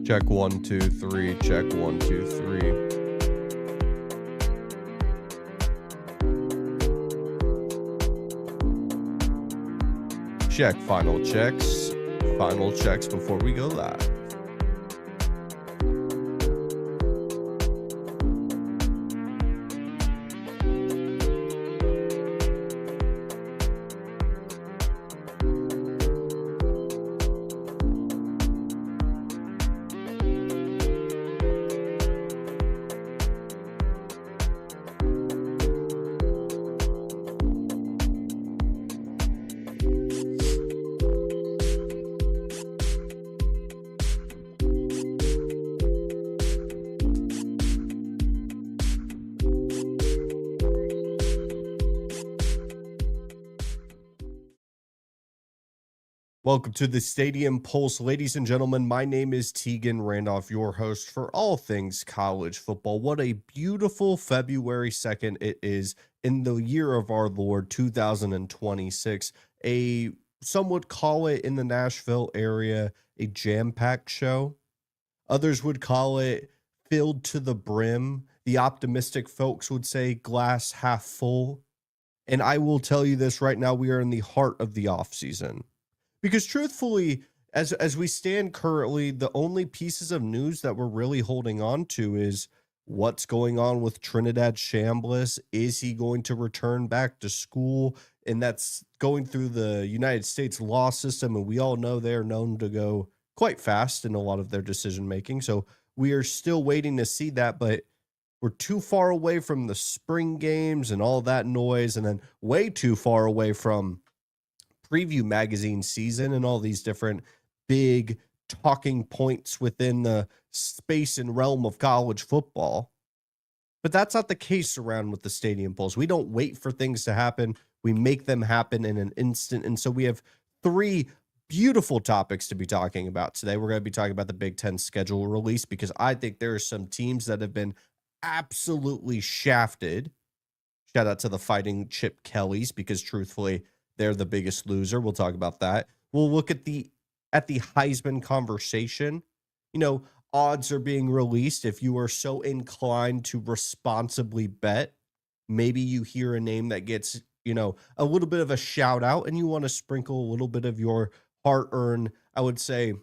Check 1, 2, 3. Check 1, 2, 3. Check final checks. Final checks before we go live. Welcome to the Stadium Pulse, ladies and gentlemen. My name is Tegan Randolph, your host for all things college football. What a beautiful February 2nd it is in the year of our Lord, 2026. Some would call it in the Nashville area a jam-packed show. Others would call it filled to the brim. The optimistic folks would say glass half full. And I will tell you this right now, we are in the heart of the offseason. Because truthfully, as we stand currently, the only pieces of news that we're really holding on to is what's going on with Trinidad Chambliss. Is he going to return back to school? And that's going through the United States law system. And we all know they're known to go quite fast in a lot of their decision making. So we are still waiting to see that. But we're too far away from the spring games and all that noise. And then way too far away from preview magazine season and all these different big talking points within the space and realm of college football. But that's not the case around with the Stadium Pulse. We don't wait for things to happen. We make them happen in an instant. And so we have three beautiful topics to be talking about today. We're going to be talking about the Big Ten schedule release because I think there are some teams that have been absolutely shafted. Shout out to the Fighting Chip Kellys because truthfully, they're the biggest loser. We'll talk about that. We'll look at the Heisman conversation. You know, odds are being released. If you are so inclined to responsibly bet, maybe you hear a name that gets, a little bit of a shout out and you want to sprinkle a little bit of your hard-earned, I would say,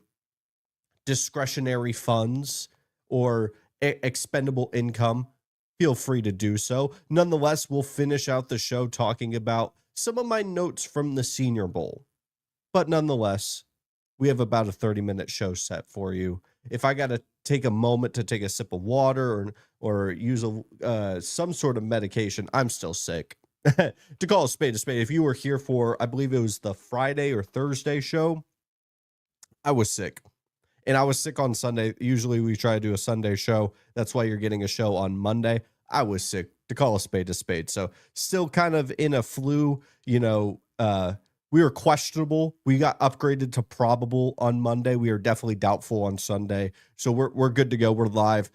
discretionary funds or expendable income. Feel free to do so. Nonetheless, we'll finish out the show talking about some of my notes from the Senior Bowl. But nonetheless, we have about a 30-minute show set for you. If I got to take a moment to take a sip of water or use some sort of medication, I'm still sick. To call a spade, if you were here for, I believe it was the Friday or Thursday show, I was sick. And I was sick on Sunday. Usually we try to do a Sunday show. That's why you're getting a show on Monday. I was sick. To call a spade. So still kind of in a flu, we were questionable. We got upgraded to probable on Monday. We are definitely doubtful on Sunday. So we're good to go. We're live.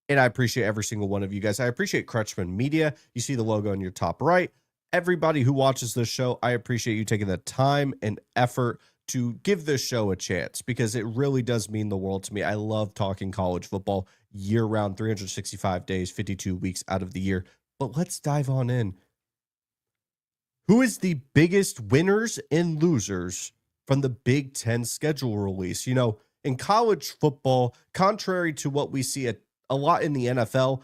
And I appreciate every single one of you guys. I appreciate Crutchman Media. You see the logo on your top right. Everybody who watches this show, I appreciate you taking the time and effort to give this show a chance because it really does mean the world to me. I love talking college football year-round, 365 days, 52 weeks out of the year. But let's dive on in. Who is the biggest winners and losers from the Big Ten schedule release? In college football, contrary to what we see a lot in the NFL,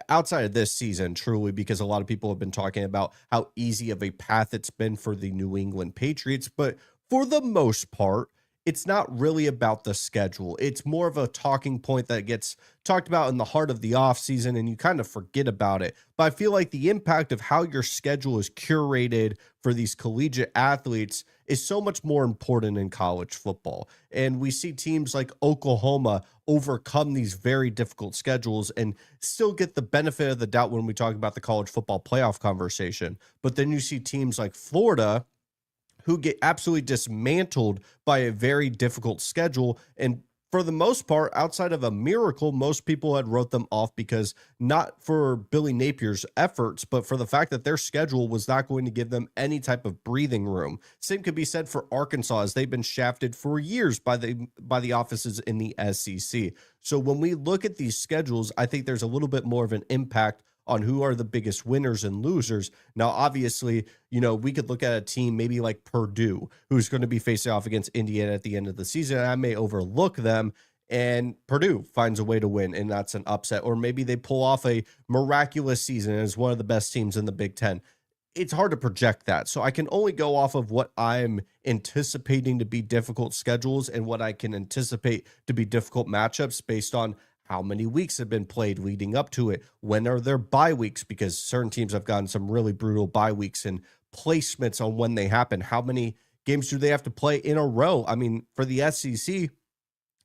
outside of this season, truly, because a lot of people have been talking about how easy of a path it's been for the New England Patriots. But for the most part, it's not really about the schedule. It's more of a talking point that gets talked about in the heart of the offseason, and you kind of forget about it. But I feel like the impact of how your schedule is curated for these collegiate athletes is so much more important in college football. And we see teams like Oklahoma overcome these very difficult schedules and still get the benefit of the doubt when we talk about the college football playoff conversation. But then you see teams like Florida who get absolutely dismantled by a very difficult schedule. And for the most part, outside of a miracle, most people had wrote them off because not for Billy Napier's efforts, but for the fact that their schedule was not going to give them any type of breathing room. Same could be said for Arkansas, as they've been shafted for years by the offices in the SEC. So when we look at these schedules, I think there's a little bit more of an impact on who are the biggest winners and losers. Now, obviously, we could look at a team maybe like Purdue, who's going to be facing off against Indiana at the end of the season. I may overlook them, and Purdue finds a way to win, and that's an upset. Or maybe they pull off a miraculous season as one of the best teams in the Big Ten. It's hard to project that. So I can only go off of what I'm anticipating to be difficult schedules and what I can anticipate to be difficult matchups based on how many weeks have been played leading up to it. When are there bye weeks? Because certain teams have gotten some really brutal bye weeks and placements on when they happen. How many games do they have to play in a row? I mean, for the SEC,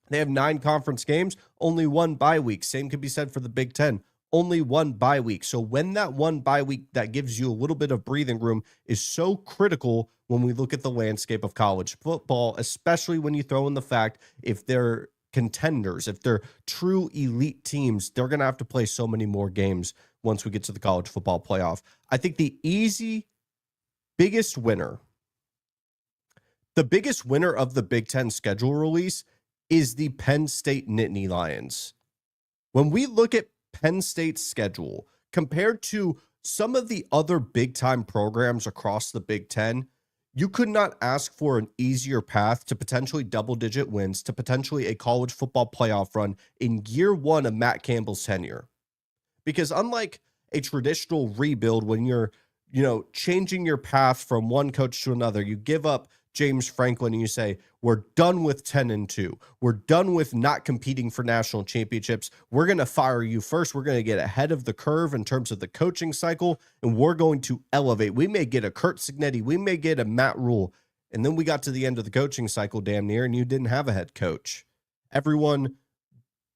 they have 9 conference games, only 1 bye week. Same could be said for the Big Ten, only 1 bye week. So when that 1 bye week that gives you a little bit of breathing room is so critical when we look at the landscape of college football, especially when you throw in the fact if they're contenders, if they're true elite teams, they're going to have to play so many more games once we get to the college football playoff. I think the biggest winner of the Big Ten schedule release is the Penn State Nittany Lions. When we look at Penn State's schedule compared to some of the other big time programs across the Big Ten, you could not ask for an easier path to potentially double-digit wins, to potentially a college football playoff run in year 1 of Matt Campbell's tenure. Because unlike a traditional rebuild, when you're, changing your path from one coach to another, you give up James Franklin and you say, we're done with 10-2. We're done with not competing for national championships. We're going to fire you first. We're going to get ahead of the curve in terms of the coaching cycle, and we're going to elevate. We may get a Kurt Cignetti. We may get a Matt Rule. And then we got to the end of the coaching cycle damn near, and you didn't have a head coach. Everyone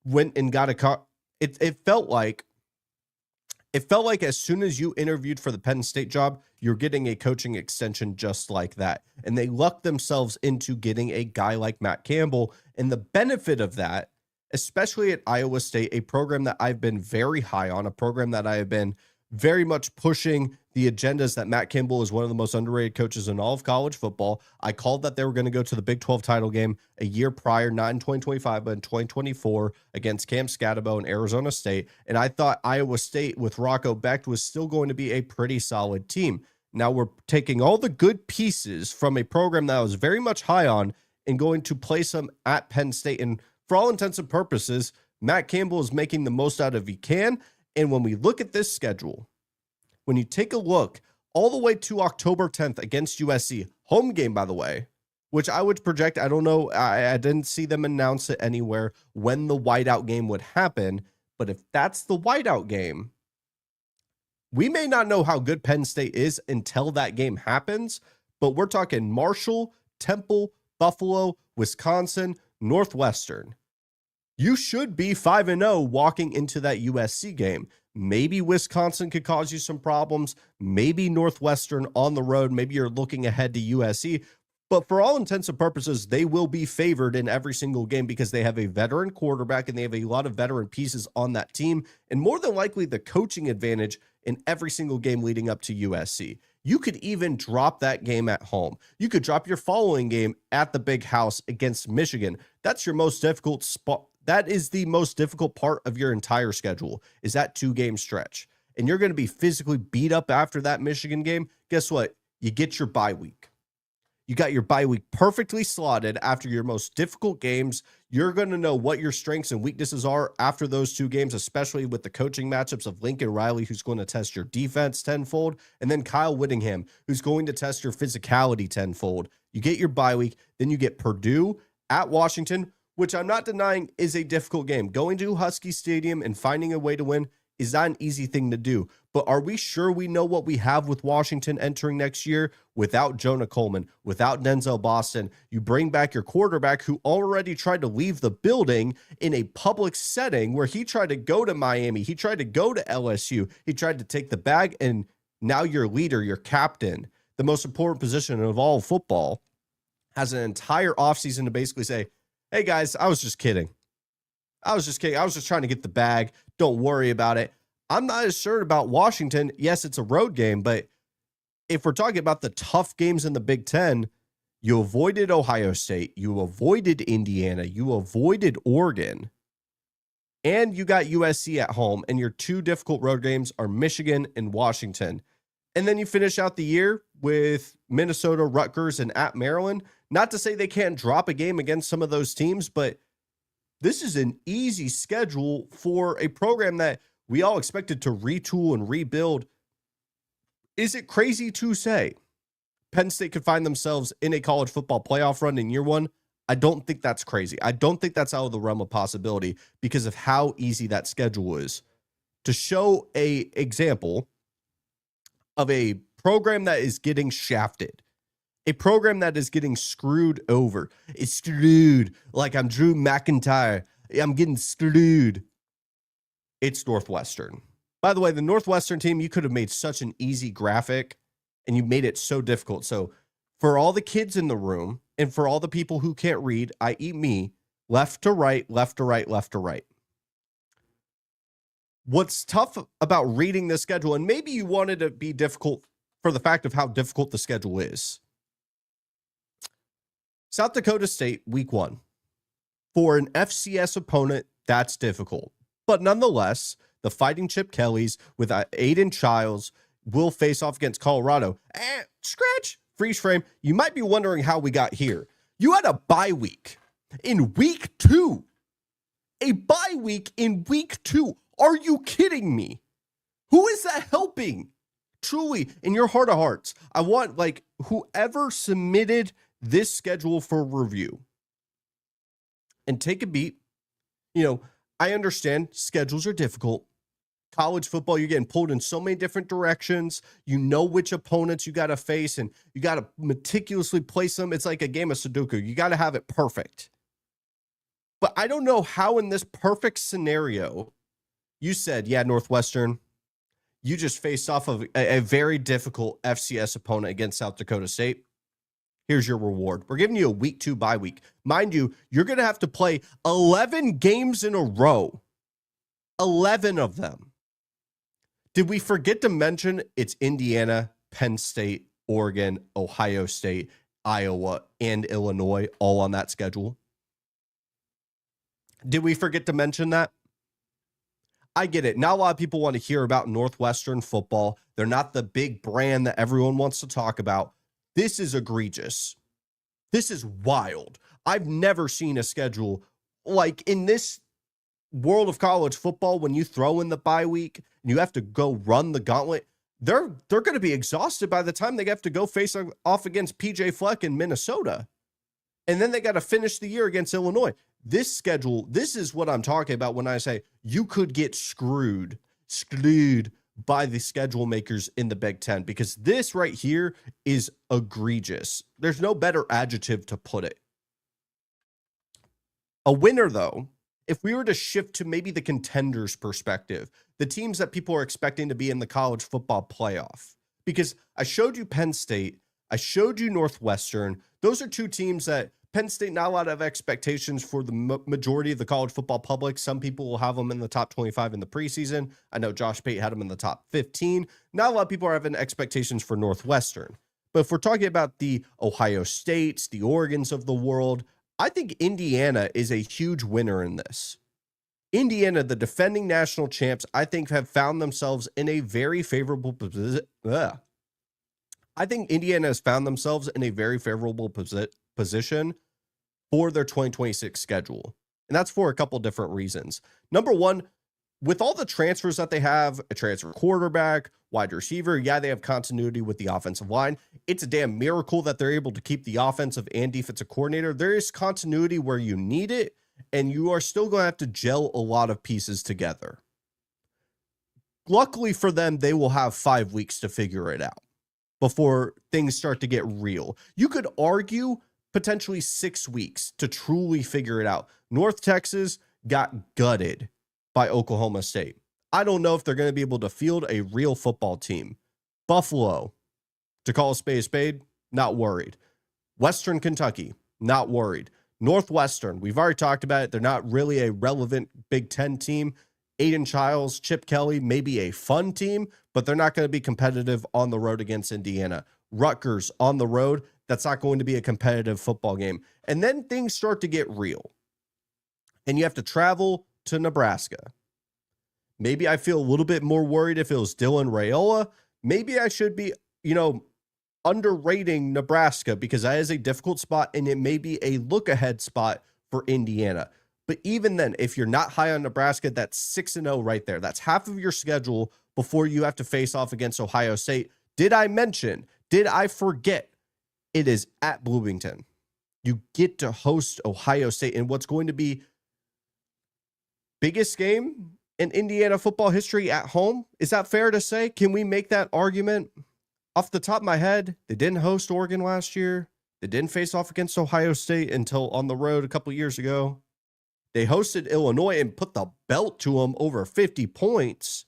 went and got it felt like as soon as you interviewed for the Penn State job, you're getting a coaching extension just like that. And they lucked themselves into getting a guy like Matt Campbell. And the benefit of that, especially at Iowa State, a program that I've been very high on, a program that I have been very much pushing the agendas that Matt Campbell is one of the most underrated coaches in all of college football. I called that they were going to go to the Big 12 title game a year prior, not in 2025, but in 2024 against Cam Scatabo and Arizona State. And I thought Iowa State with Rocco Becht was still going to be a pretty solid team. Now we're taking all the good pieces from a program that I was very much high on and going to place them at Penn State. And for all intents and purposes, Matt Campbell is making the most out of he can. And when we look at this schedule, when you take a look all the way to October 10th against USC, home game, by the way, which I would project, I don't know, I didn't see them announce it anywhere when the whiteout game would happen. But if that's the whiteout game, we may not know how good Penn State is until that game happens. But we're talking Marshall, Temple, Buffalo, Wisconsin, Northwestern. You should be 5-0 walking into that USC game. Maybe Wisconsin could cause you some problems. Maybe Northwestern on the road. Maybe you're looking ahead to USC. But for all intents and purposes, they will be favored in every single game because they have a veteran quarterback and they have a lot of veteran pieces on that team. And more than likely, the coaching advantage in every single game leading up to USC. You could even drop that game at home. You could drop your following game at the Big House against Michigan. That's your most difficult spot. That is the most difficult part of your entire schedule, is that 2-game stretch. And you're going to be physically beat up after that Michigan game. Guess what? You get your bye week. You got your bye week perfectly slotted after your most difficult games. You're going to know what your strengths and weaknesses are after those 2 games, especially with the coaching matchups of Lincoln Riley, who's going to test your defense tenfold, and then Kyle Whittingham, who's going to test your physicality tenfold. You get your bye week, then you get Purdue at Washington, which I'm not denying is a difficult game. Going to Husky Stadium and finding a way to win is not an easy thing to do. But are we sure we know what we have with Washington entering next year without Jonah Coleman, without Denzel Boston? You bring back your quarterback who already tried to leave the building in a public setting where he tried to go to Miami. He tried to go to LSU. He tried to take the bag, and now your leader, your captain, the most important position of all football, has an entire offseason to basically say, Hey guys, I was just kidding. I was just kidding. I was just trying to get the bag. Don't worry about it. I'm not as sure about Washington. Yes, it's a road game, but if we're talking about the tough games in the Big Ten, you avoided Ohio State, you avoided Indiana, you avoided Oregon, and you got USC at home, and your two difficult road games are Michigan and Washington. And then you finish out the year with Minnesota, Rutgers, and at Maryland. Not to say they can't drop a game against some of those teams, but this is an easy schedule for a program that we all expected to retool and rebuild. Is it crazy to say Penn State could find themselves in a college football playoff run in year one? I don't think that's crazy. I don't think that's out of the realm of possibility because of how easy that schedule is. To show a example of a program that is getting shafted, a program that is getting screwed over. It's screwed like I'm Drew McIntyre. I'm getting screwed. It's Northwestern. By the way, the Northwestern team, you could have made such an easy graphic and you made it so difficult. So for all the kids in the room and for all the people who can't read, i.e. me, left to right, left to right, left to right. What's tough about reading the schedule, and maybe you wanted to be difficult for the fact of how difficult the schedule is. South Dakota State, week one. For an FCS opponent, that's difficult. But nonetheless, the Fighting Chip Kellys with Aiden Childs will face off against Colorado. Scratch, freeze frame. You might be wondering how we got here. You had a bye week in week two. A bye week in week two. Are you kidding me? Who is that helping? Truly, in your heart of hearts, I want whoever submitted this schedule for review and take a beat. I understand schedules are difficult. College football, you're getting pulled in so many different directions. You know which opponents you got to face, and you got to meticulously place them. It's like a game of Sudoku. You got to have it perfect. But I don't know how in this perfect scenario, you said, yeah, Northwestern, you just faced off of a very difficult FCS opponent against South Dakota State. Here's your reward. We're giving you a week 2 bye week. Mind you, you're going to have to play 11 games in a row. 11 of them. Did we forget to mention it's Indiana, Penn State, Oregon, Ohio State, Iowa, and Illinois all on that schedule? Did we forget to mention that? I get it. Not a lot of people want to hear about Northwestern football. They're not the big brand that everyone wants to talk about. This is egregious. This is wild. I've never seen a schedule like in this world of college football. When you throw in the bye week and you have to go run the gauntlet, they're going to be exhausted by the time they have to go face off against PJ Fleck in Minnesota. And then they got to finish the year against Illinois. This schedule, this is what I'm talking about when I say you could get screwed by the schedule makers in the Big Ten, because this right here is egregious. There's no better adjective to put it. A winner, though, if we were to shift to maybe the contenders perspective, the teams that people are expecting to be in the college football playoff, because I showed you Penn State, I showed you Northwestern. Those are two teams that Penn State, not a lot of expectations for the majority of the college football public. Some people will have them in the top 25 in the preseason. I know Josh Pate had them in the top 15. Not a lot of people are having expectations for Northwestern. But if we're talking about the Ohio States, the Oregons of the world, I think Indiana is a huge winner in this. Indiana, the defending national champs, I think have found themselves in a very favorable position. I think Indiana has found themselves in a very favorable position for their 2026 schedule. And that's for a couple different reasons. Number one, with all the transfers that they have, a transfer quarterback, wide receiver, yeah, they have continuity with the offensive line. It's a damn miracle that they're able to keep the offensive and defensive coordinator. There is continuity where you need it, and you are still going to have to gel a lot of pieces together. Luckily for them, they will have 5 weeks to figure it out before things start to get real. You could argue potentially 6 weeks to truly figure it out. North Texas got gutted by Oklahoma State. I don't know if they're going to be able to field a real football team. Buffalo, to call a spade, not worried. Western Kentucky, not worried. Northwestern, we've already talked about it. They're not really a relevant Big Ten team. Aiden Childs, Chip Kelly, maybe a fun team, but they're not going to be competitive on the road against Indiana. Rutgers on the road, that's not going to be a competitive football game. And then things start to get real. And you have to travel to Nebraska. Maybe I feel a little bit more worried if it was Dylan Raiola. Maybe I should be, underrating Nebraska because that is a difficult spot and it may be a look ahead spot for Indiana. But even then, if you're not high on Nebraska, that's 6-0 right there. That's half of your schedule before you have to face off against Ohio State. Did I forget? It is at Bloomington. You get to host Ohio State in what's going to be biggest game in Indiana football history at home. Is that fair to say? Can we make that argument? Off the top of my head, they didn't host Oregon last year. They didn't face off against Ohio State until on the road a couple years ago. They hosted Illinois and put the belt to them over 50 points.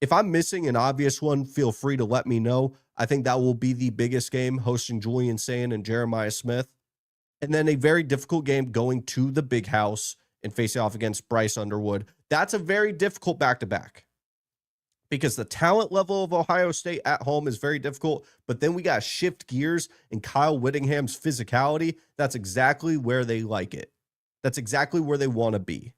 If I'm missing an obvious one, feel free to let me know. I think that will be the biggest game, hosting Julian Sayin and Jeremiah Smith. And then a very difficult game going to the Big House and facing off against Bryce Underwood. That's a very difficult back-to-back. Because the talent level of Ohio State at home is very difficult, but then we got to shift gears, and Kyle Whittingham's physicality, that's exactly where they like it. That's exactly where they want to be.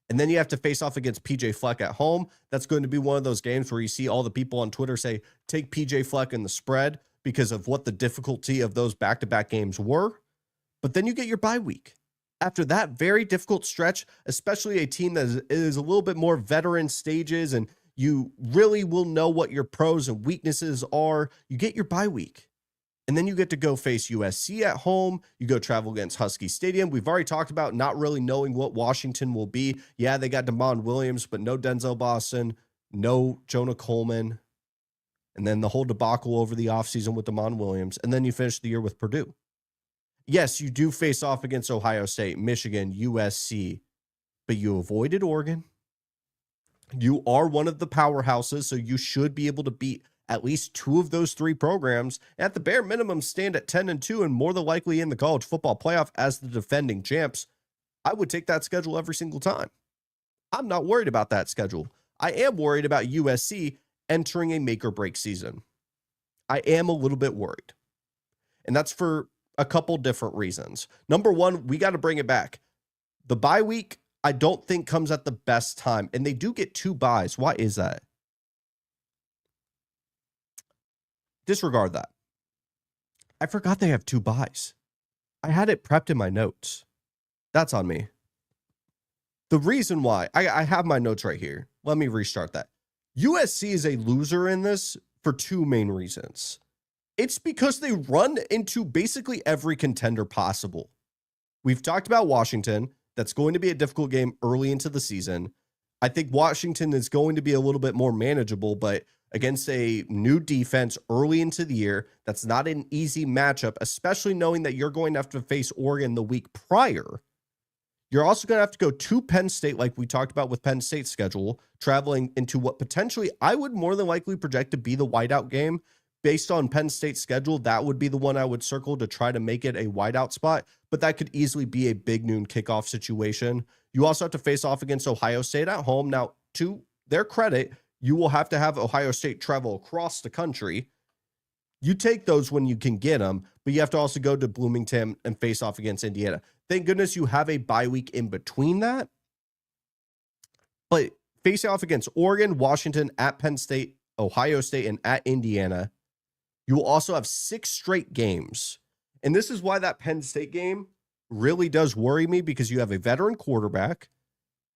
And then you have to face off against PJ Fleck at home. That's going to be one of those games where you see all the people on Twitter say, take PJ Fleck in the spread because of what the difficulty of those back-to-back games were. But then you get your bye week. After that very difficult stretch, especially a team that is a little bit more veteran stages and you really will know what your pros and weaknesses are. You get your bye week. And then you get to go face USC at home. You go travel against Husky Stadium. We've already talked about not really knowing what Washington will be. Yeah, they got Damon Williams, but no Denzel Boston, no Jonah Coleman. And then the whole debacle over the offseason with Damon Williams. And then you finish the year with Purdue. Yes, you do face off against Ohio State, Michigan, USC, but you avoided Oregon. You are one of the powerhouses, so you should be able to beat at least two of those three programs. At the bare minimum, stand at 10-2 and more than likely in the college football playoff as the defending champs. I would take that schedule every single time. I'm not worried about that schedule. I am worried about USC entering a make or break season. I am a little bit worried. And that's for a couple different reasons. Number one, we got to bring it back. The bye week, I don't think comes at the best time. And they do get 2 buys. Why is that? Disregard that. I forgot they have 2 buys. I had it prepped in my notes. That's on me. The reason why, I have my notes right here. Let me restart that. USC is a loser in this for 2 main reasons. It's because they run into basically every contender possible. We've talked about Washington. That's going to be a difficult game early into the season. I think Washington is going to be a little bit more manageable, but against a new defense early into the year, that's not an easy matchup, especially knowing that you're going to have to face Oregon the week prior. You're also going to have to go to Penn State, like we talked about with Penn State's schedule, traveling into what potentially I would more than likely project to be the whiteout game. Based on Penn State's schedule, that would be the one I would circle to try to make it a whiteout spot, but that could easily be a big noon kickoff situation. You also have to face off against Ohio State at home. Now, to their credit, you will have to have Ohio State travel across the country. You take those when you can get them, but you have to also go to Bloomington and face off against Indiana. Thank goodness you have a bye week in between that. But facing off against Oregon, Washington, at Penn State, Ohio State, and at Indiana, you will also have 6 straight games. And this is why that Penn State game really does worry me, because you have a veteran quarterback.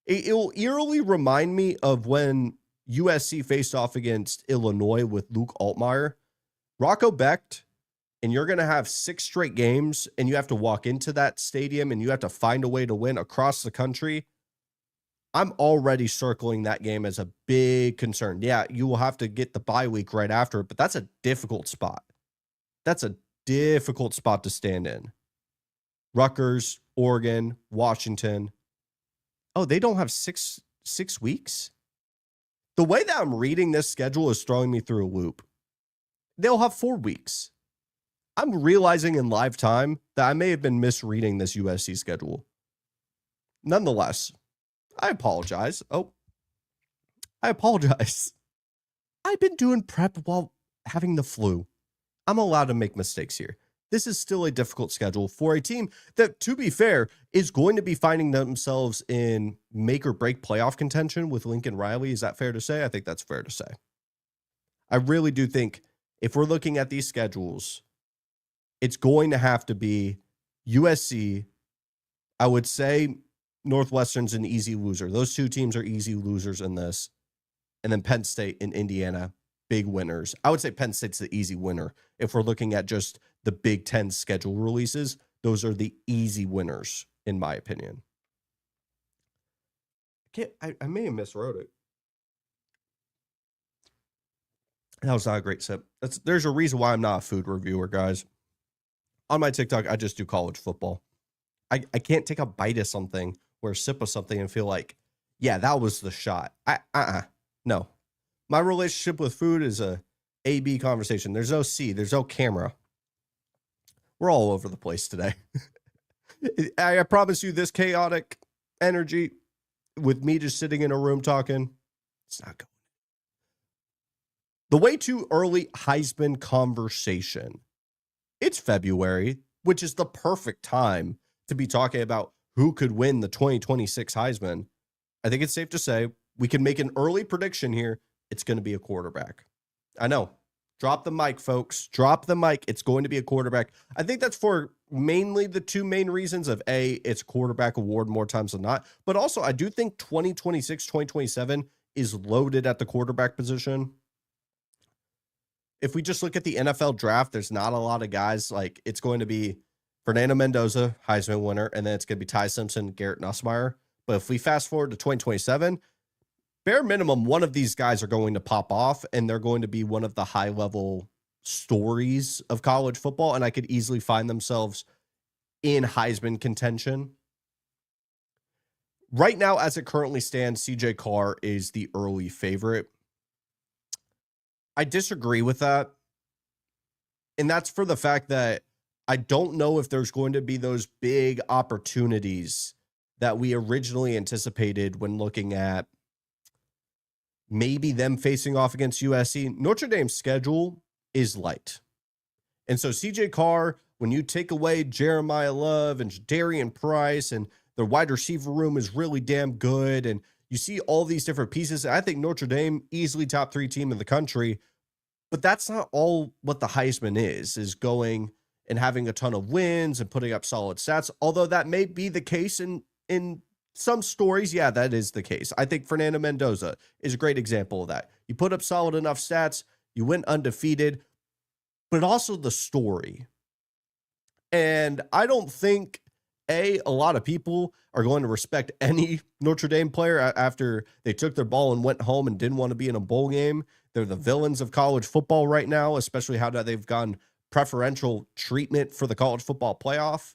It will eerily remind me of when USC faced off against Illinois with Luke Altmaier. Rocco Becht, and you're going to have 6 straight games, and you have to walk into that stadium, and you have to find a way to win across the country. I'm already circling that game as a big concern. Yeah, you will have to get the bye week right after it, but that's a difficult spot. That's a difficult spot to stand in. Rutgers, Oregon, Washington. Oh, they don't have six weeks? The way that I'm reading this schedule is throwing me through a loop. They'll have 4 weeks. I'm realizing in live time that I may have been misreading this USC schedule. Nonetheless, I apologize. I apologize. I've been doing prep while having the flu. I'm allowed to make mistakes here. This is still a difficult schedule for a team that, to be fair, is going to be finding themselves in make or break playoff contention with Lincoln Riley. Is that fair to say? I think that's fair to say. I really do think if we're looking at these schedules, it's going to have to be USC. I would say Northwestern's an easy loser. Those two teams are easy losers in this. And then Penn State and Indiana, big winners. I would say Penn State's the easy winner. If we're looking at just the Big Ten schedule releases, those are the easy winners, in my opinion. I may have miswrote it. That was not a great sip. There's a reason why I'm not a food reviewer, guys. On my TikTok, I just do college football. I can't take a bite of something or a sip of something and feel like, yeah, that was the shot. No. My relationship with food is a A-B conversation. There's no C. There's no camera. We're all over the place today. I promise you this chaotic energy with me just sitting in a room talking, it's not going. The way too early Heisman conversation. It's February, which is the perfect time to be talking about who could win the 2026 Heisman. I think it's safe to say we can make an early prediction here. It's going to be a quarterback. I know. Drop the mic, folks. Drop the mic. It's going to be a quarterback. I think that's for mainly the two main reasons of A, it's quarterback award more times than not. But also, I do think 2026, 2027 is loaded at the quarterback position. If we just look at the NFL draft, there's not a lot of guys. Like, it's going to be Fernando Mendoza, Heisman winner, and then it's going to be Ty Simpson, Garrett Nussmeier. But if we fast forward to 2027, bare minimum, one of these guys are going to pop off, and they're going to be one of the high-level stories of college football, and I could easily find themselves in Heisman contention. Right now, as it currently stands, CJ Carr is the early favorite. I disagree with that, and that's for the fact that I don't know if there's going to be those big opportunities that we originally anticipated when looking at maybe them facing off against USC. Notre Dame's schedule is light. And so CJ Carr, when you take away Jeremiah Love and Darian Price, and their wide receiver room is really damn good, and you see all these different pieces, I think Notre Dame, easily top 3 team in the country. But that's not all what the Heisman is going and having a ton of wins and putting up solid stats. Although that may be the case in some stories. Yeah, that is the case. I think Fernando Mendoza is a great example of that. You put up solid enough stats, you went undefeated, but also the story. And I don't think, a lot of people are going to respect any Notre Dame player after they took their ball and went home and didn't want to be in a bowl game. They're the villains of college football right now, especially how they've gone preferential treatment for the college football playoff.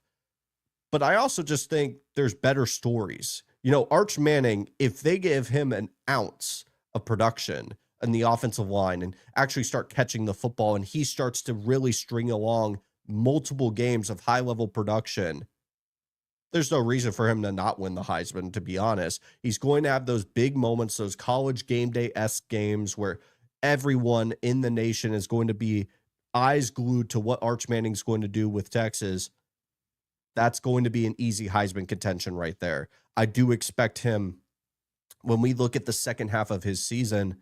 But I also just think there's better stories. You know, Arch Manning, if they give him an ounce of production in the offensive line and actually start catching the football, and he starts to really string along multiple games of high-level production, there's no reason for him to not win the Heisman, to be honest. He's going to have those big moments, those college game day-esque games where everyone in the nation is going to be eyes glued to what Arch Manning's going to do with Texas. That's going to be an easy Heisman contention right there. I do expect him, when we look at the second half of his season,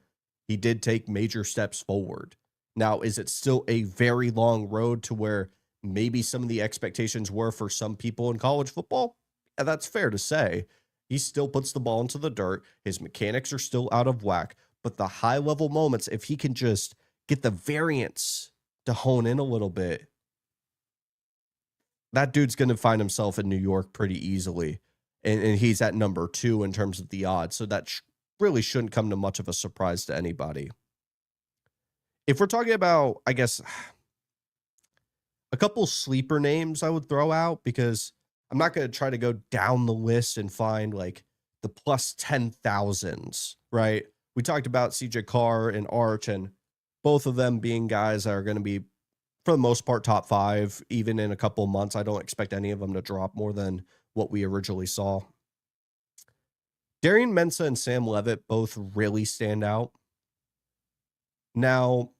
he did take major steps forward. Now, is it still a very long road to where maybe some of the expectations were for some people in college football? Yeah, that's fair to say. He still puts the ball into the dirt. His mechanics are still out of whack. But the high-level moments, if he can just get the variance to hone in a little bit, that dude's going to find himself in New York pretty easily. And he's at number 2 in terms of the odds. So that really shouldn't come to much of a surprise to anybody. If we're talking about, I guess, a couple sleeper names I would throw out, because I'm not going to try to go down the list and find like the plus 10,000s, right? We talked about CJ Carr and Arch, and both of them being guys that are going to be for the most part, top 5, even in a couple of months. I don't expect any of them to drop more than what we originally saw. Darian Mensah and Sam Levitt both really stand out. Now,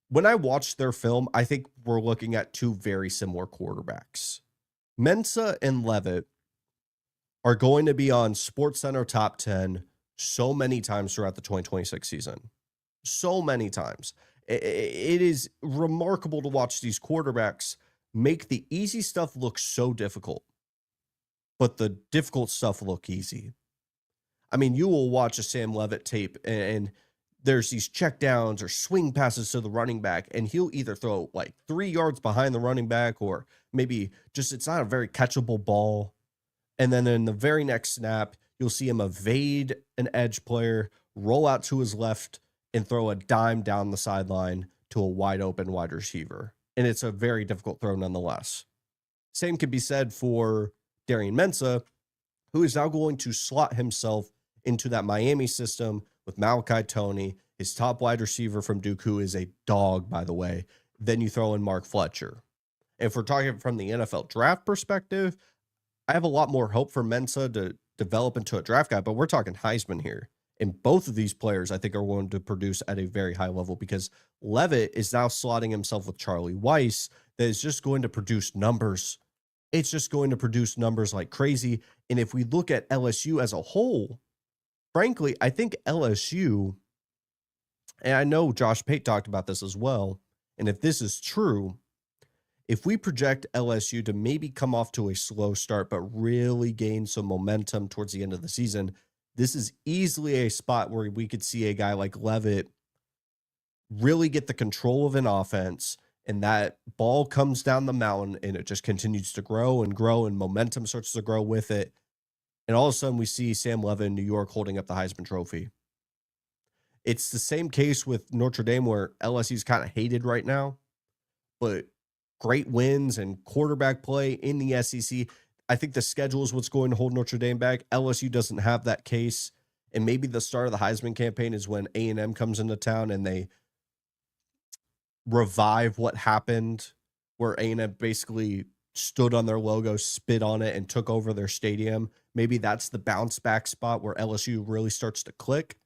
when I watched their film, I think we're looking at two very similar quarterbacks. Mensah and Levitt are going to be on SportsCenter Top 10 so many times throughout the 2026 season. So many times. It is remarkable to watch these quarterbacks make the easy stuff look so difficult, but the difficult stuff look easy. I mean, you will watch a Sam Levitt tape and there's these checkdowns or swing passes to the running back, and he'll either throw like 3 yards behind the running back, or maybe just it's not a very catchable ball. And then in the very next snap, you'll see him evade an edge player, roll out to his left, and throw a dime down the sideline to a wide open wide receiver. And it's a very difficult throw nonetheless. Same could be said for Darian Mensah, who is now going to slot himself into that Miami system with Malachi Toney, his top wide receiver from Duke, who is a dog, by the way. Then you throw in Mark Fletcher. If we're talking from the NFL draft perspective, I have a lot more hope for Mensah to develop into a draft guy, but we're talking Heisman here. And both of these players, I think, are going to produce at a very high level, because Levitt is now slotting himself with Charlie Weiss that is just going to produce numbers. It's just going to produce numbers like crazy. And if we look at LSU as a whole, frankly, I think LSU, and I know Josh Pate talked about this as well, and if this is true, if we project LSU to maybe come off to a slow start but really gain some momentum towards the end of the season, this is easily a spot where we could see a guy like Levitt really get the control of an offense, and that ball comes down the mountain and it just continues to grow and grow, and momentum starts to grow with it. And all of a sudden we see Sam Levitt in New York holding up the Heisman Trophy. It's the same case with Notre Dame, where LSU is kind of hated right now, but great wins and quarterback play in the SEC. I think the schedule is what's going to hold Notre Dame back. LSU doesn't have that case. And maybe the start of the Heisman campaign is when A&M comes into town and they revive what happened, where A&M basically stood on their logo, spit on it, and took over their stadium. Maybe that's the bounce back spot where LSU really starts to click.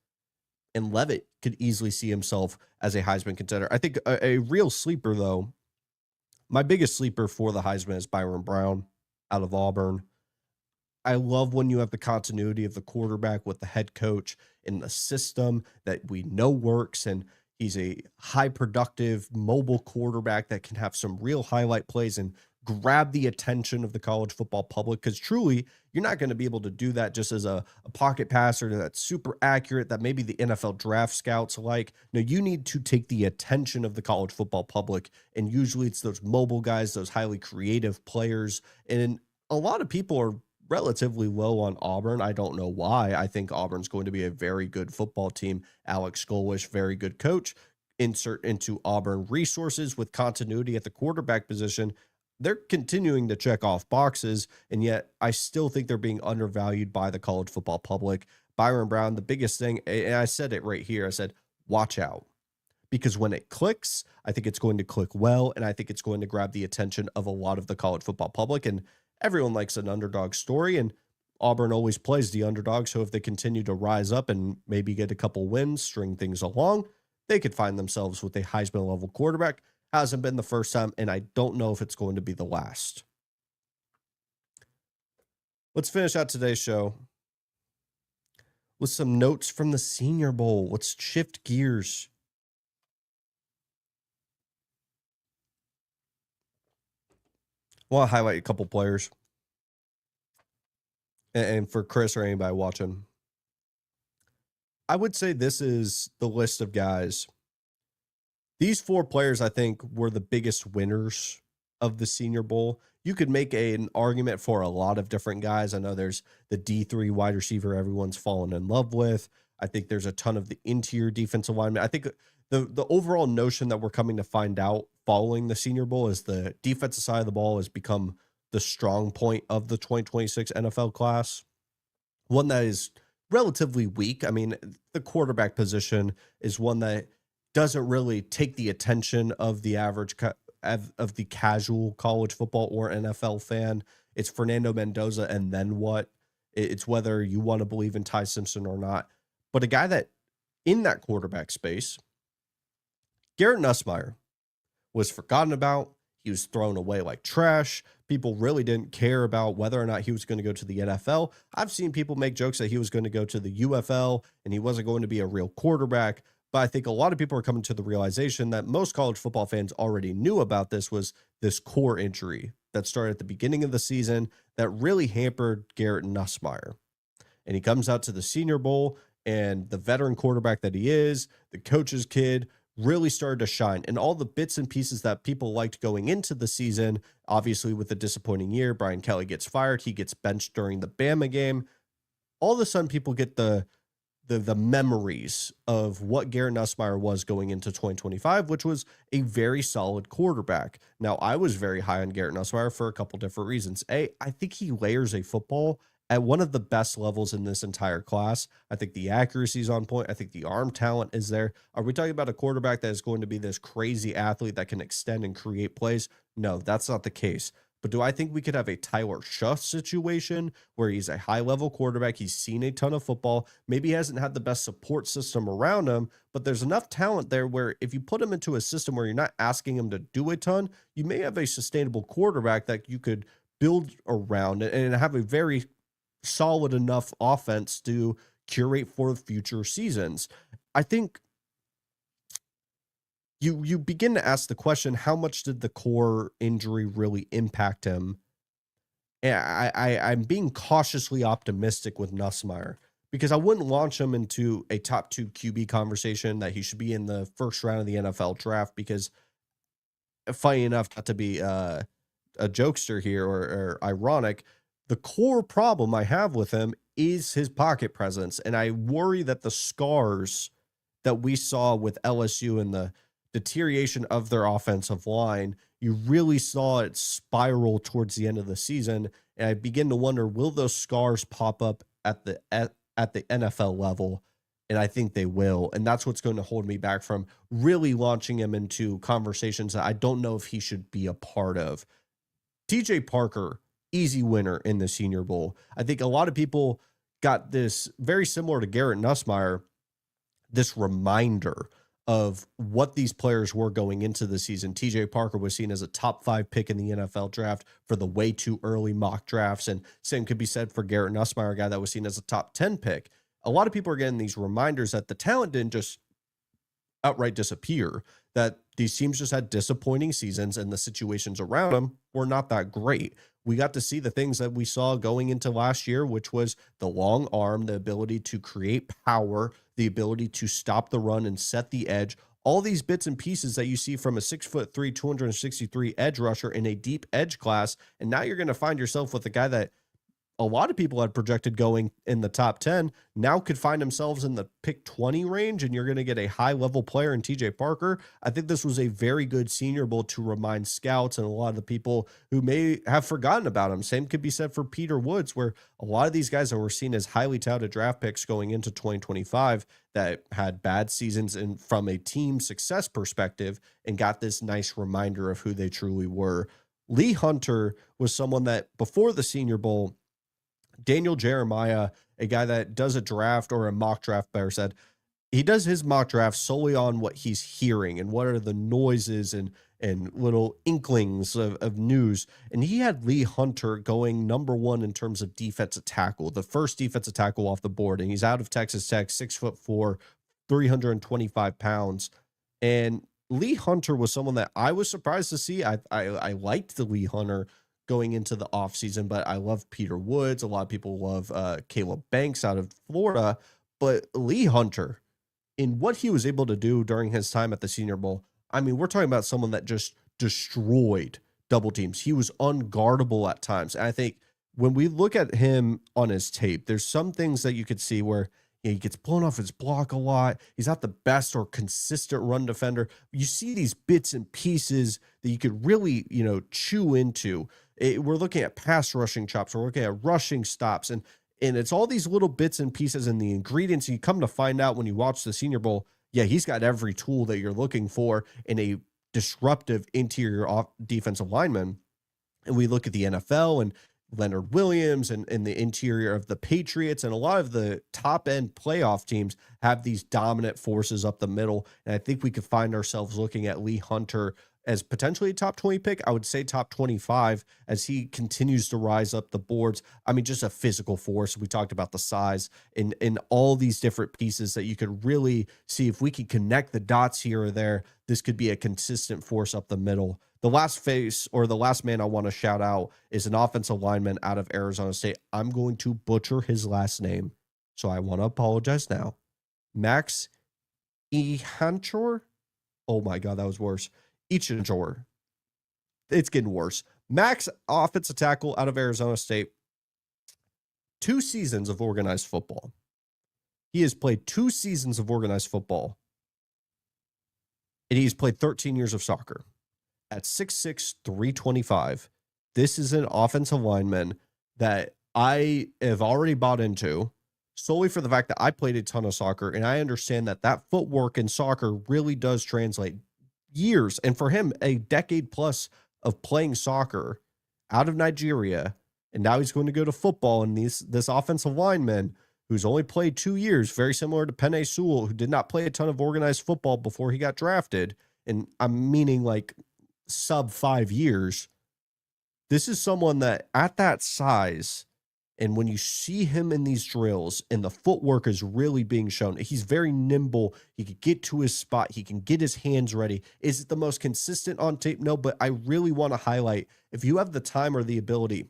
And Levitt could easily see himself as a Heisman contender. I think a real sleeper, though, my biggest sleeper for the Heisman is Byron Brown out of Auburn. I love when you have the continuity of the quarterback with the head coach in the system that we know works, and he's a high productive mobile quarterback that can have some real highlight plays and grab the attention of the college football public, because truly you're not going to be able to do that just as a pocket passer that's super accurate that maybe the NFL draft scouts like. No, you need to take the attention of the college football public, and usually it's those mobile guys, those highly creative players. And a lot of people are relatively low on Auburn. I don't know why. I think Auburn's going to be a very good football team. Alex Golesh, very good coach. Insert into Auburn resources with continuity at the quarterback position. They're continuing to check off boxes, and yet I still think they're being undervalued by the college football public. Byron Brown, the biggest thing, and I said it right here, I said, watch out. Because when it clicks, I think it's going to click well, and I think it's going to grab the attention of a lot of the college football public, and everyone likes an underdog story, and Auburn always plays the underdog, so if they continue to rise up and maybe get a couple wins, string things along, they could find themselves with a Heisman-level quarterback. Hasn't been the first time, and I don't know if it's going to be the last. Let's finish out today's show with some notes from the Senior Bowl. Let's shift gears. I want to highlight a couple players. And for Chris or anybody watching, I would say this is the list of guys. These 4 players, I think, were the biggest winners of the Senior Bowl. You could make an argument for a lot of different guys. I know there's the D3 wide receiver everyone's fallen in love with. I think there's a ton of the interior defensive linemen. I think the overall notion that we're coming to find out following the Senior Bowl is the defensive side of the ball has become the strong point of the 2026 NFL class. One that is relatively weak. I mean, the quarterback position is one that doesn't really take the attention of the average of the casual college football or NFL fan. It's Fernando Mendoza, and then what? It's whether you want to believe in Ty Simpson or not. But a guy that in that quarterback space, Garrett Nussmeier, was forgotten about. He was thrown away like trash. People really didn't care about whether or not he was going to go to the NFL. I've seen people make jokes that he was going to go to the UFL and he wasn't going to be a real quarterback. But I think a lot of people are coming to the realization that most college football fans already knew about this core injury that started at the beginning of the season that really hampered Garrett Nussmeier. And he comes out to the Senior Bowl, and the veteran quarterback that he is, the coach's kid, really started to shine. And all the bits and pieces that people liked going into the season, obviously with the disappointing year, Brian Kelly gets fired, he gets benched during the Bama game. All of a sudden, people get the memories of what Garrett Nussmeier was going into 2025, which was a very solid quarterback. Now, I was very high on Garrett Nussmeier for a couple different reasons. A, I think he layers a football at one of the best levels in this entire class. I think the accuracy is on point. I think the arm talent is there. Are we talking about a quarterback that is going to be this crazy athlete that can extend and create plays? No, that's not the case. But do I think we could have a Tyler Schuss situation where he's a high-level quarterback, he's seen a ton of football, maybe he hasn't had the best support system around him, but there's enough talent there where if you put him into a system where you're not asking him to do a ton, you may have a sustainable quarterback that you could build around and have a very solid enough offense to curate for future seasons. I think you begin to ask the question, how much did the core injury really impact him? And I'm being cautiously optimistic with Nussmeier because I wouldn't launch him into a top 2 QB conversation that he should be in the first round of the NFL draft because, funny enough, not to be a jokester here or ironic, the core problem I have with him is his pocket presence. And I worry that the scars that we saw with LSU and the deterioration of their offensive line, you really saw it spiral towards the end of the season. And I begin to wonder, will those scars pop up at the NFL level? And I think they will. And that's what's going to hold me back from really launching him into conversations that I don't know if he should be a part of. TJ Parker, easy winner in the Senior Bowl. I think a lot of people got this very similar to Garrett Nussmeier, this reminder of what these players were going into the season. TJ Parker was seen as a top 5 pick in the NFL draft for the way too early mock drafts. And same could be said for Garrett Nussmeier, a guy that was seen as a top 10 pick. A lot of people are getting these reminders that the talent didn't just outright disappear, that these teams just had disappointing seasons and the situations around them were not that great. We got to see the things that we saw going into last year, which was the long arm, the ability to create power, the ability to stop the run and set the edge. All these bits and pieces that you see from a 6'3", 263 edge rusher in a deep edge class. And now you're going to find yourself with a guy that a lot of people had projected going in the top 10 now could find themselves in the pick 20 range, and you're going to get a high level player in TJ Parker. I think this was a very good Senior Bowl to remind scouts and a lot of the people who may have forgotten about him. Same could be said for Peter Woods, where a lot of these guys that were seen as highly touted draft picks going into 2025 that had bad seasons and from a team success perspective and got this nice reminder of who they truly were. Lee Hunter was someone that before the Senior Bowl, Daniel Jeremiah, a guy that does a draft or a mock draft, better said, he does his mock draft solely on what he's hearing and what are the noises and little inklings of news. And he had Lee Hunter going number 1 in terms of defensive tackle, the first defensive tackle off the board. And he's out of Texas Tech, 6'4", 325 pounds. And Lee Hunter was someone that I was surprised to see. I liked the Lee Hunter going into the offseason, but I love Peter Woods. A lot of people love Caleb Banks out of Florida, but Lee Hunter, in what he was able to do during his time at the Senior Bowl, I mean, we're talking about someone that just destroyed double teams. He was unguardable at times. And I think when we look at him on his tape, there's some things that you could see where he gets blown off his block a lot. He's not the best or consistent run defender. You see these bits and pieces that you could really, chew into. We're looking at pass rushing chops. We're looking at rushing stops. And it's all these little bits and pieces and the ingredients. And you come to find out when you watch the Senior Bowl, yeah, he's got every tool that you're looking for in a disruptive interior defensive lineman. And we look at the NFL and Leonard Williams and in the interior of the Patriots, and a lot of the top end playoff teams have these dominant forces up the middle. And I think we could find ourselves looking at Lee Hunter as potentially a top 20 pick. I would say top 25 as he continues to rise up the boards. I mean, just a physical force. We talked about the size in all these different pieces that you could really see if we could connect the dots here or there. This could be a consistent force up the middle. The last face or the last man I want to shout out is an offensive lineman out of Arizona State. I'm going to butcher his last name, so I want to apologize now. Max Ehanchor. Oh my God, that was worse. Echanchor. It's getting worse. Max, offensive tackle out of Arizona State. 2 seasons of organized football. He has played 2 seasons of organized football. And he's played 13 years of soccer. At 6'6", 325, this is an offensive lineman that I have already bought into solely for the fact that I played a ton of soccer, and I understand that that footwork in soccer really does translate years. And for him, a decade plus of playing soccer out of Nigeria, and now he's going to go to football, and this offensive lineman who's only played 2 years, very similar to Penei Sewell, who did not play a ton of organized football before he got drafted, and I'm meaning like sub 5 years. This is someone that at that size, and when you see him in these drills and the footwork is really being shown, he's very nimble. He can get to his spot. He can get his hands ready. Is it the most consistent on tape? No, but I really want to highlight, if you have the time or the ability,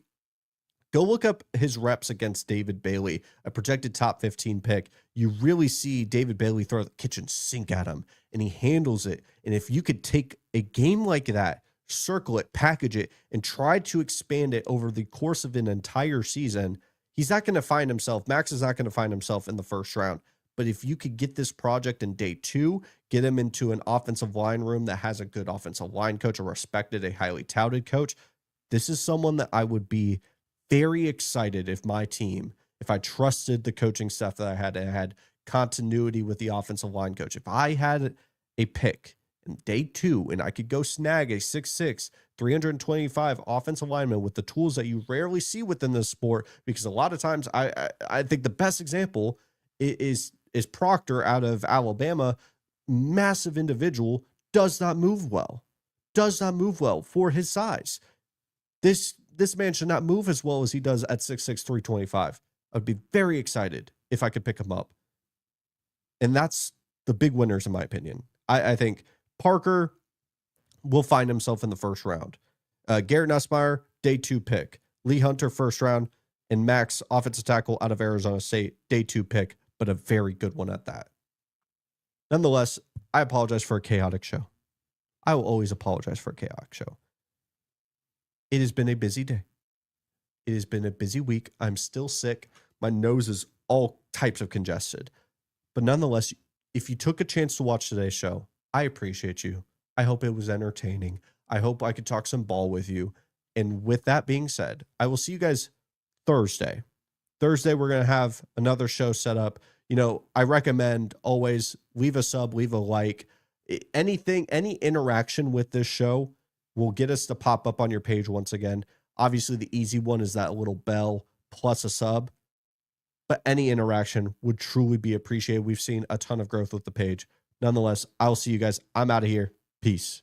go look up his reps against David Bailey, a projected top 15 pick. You really see David Bailey throw the kitchen sink at him, and he handles it. And if you could take a game like that, circle it, package it, and try to expand it over the course of an entire season, he's not going to find himself. Max is not going to find himself in the first round. But if you could get this project in day 2, get him into an offensive line room that has a good offensive line coach, a respected, a highly touted coach, this is someone that I would be very excited if my team, if I trusted the coaching staff that I had continuity with the offensive line coach. If I had a pick in day 2 and I could go snag a 6'6", 325 offensive lineman with the tools that you rarely see within this sport, because a lot of times I think the best example is Proctor out of Alabama. Massive individual, does not move well for his size. This man should not move as well as he does at 6'6", 325. I'd be very excited if I could pick him up. And that's the big winners, in my opinion. I think Parker will find himself in the first round. Garrett Nussmeier, day 2 pick. Lee Hunter, first round. And Max, offensive tackle out of Arizona State, day 2 pick, but a very good one at that. Nonetheless, I apologize for a chaotic show. I will always apologize for a chaotic show. It has been a busy day. It has been a busy week. I'm still sick. My nose is all types of congested. But nonetheless, if you took a chance to watch today's show, I appreciate you. I hope it was entertaining. I hope I could talk some ball with you. And with that being said, I will see you guys Thursday. Thursday, we're going to have another show set up. You know, I recommend always leave a sub, leave a like. Anything, any interaction with this show will get us to pop up on your page once again. Obviously, the easy one is that little bell plus a sub. But any interaction would truly be appreciated. We've seen a ton of growth with the page. Nonetheless, I'll see you guys. I'm out of here. Peace.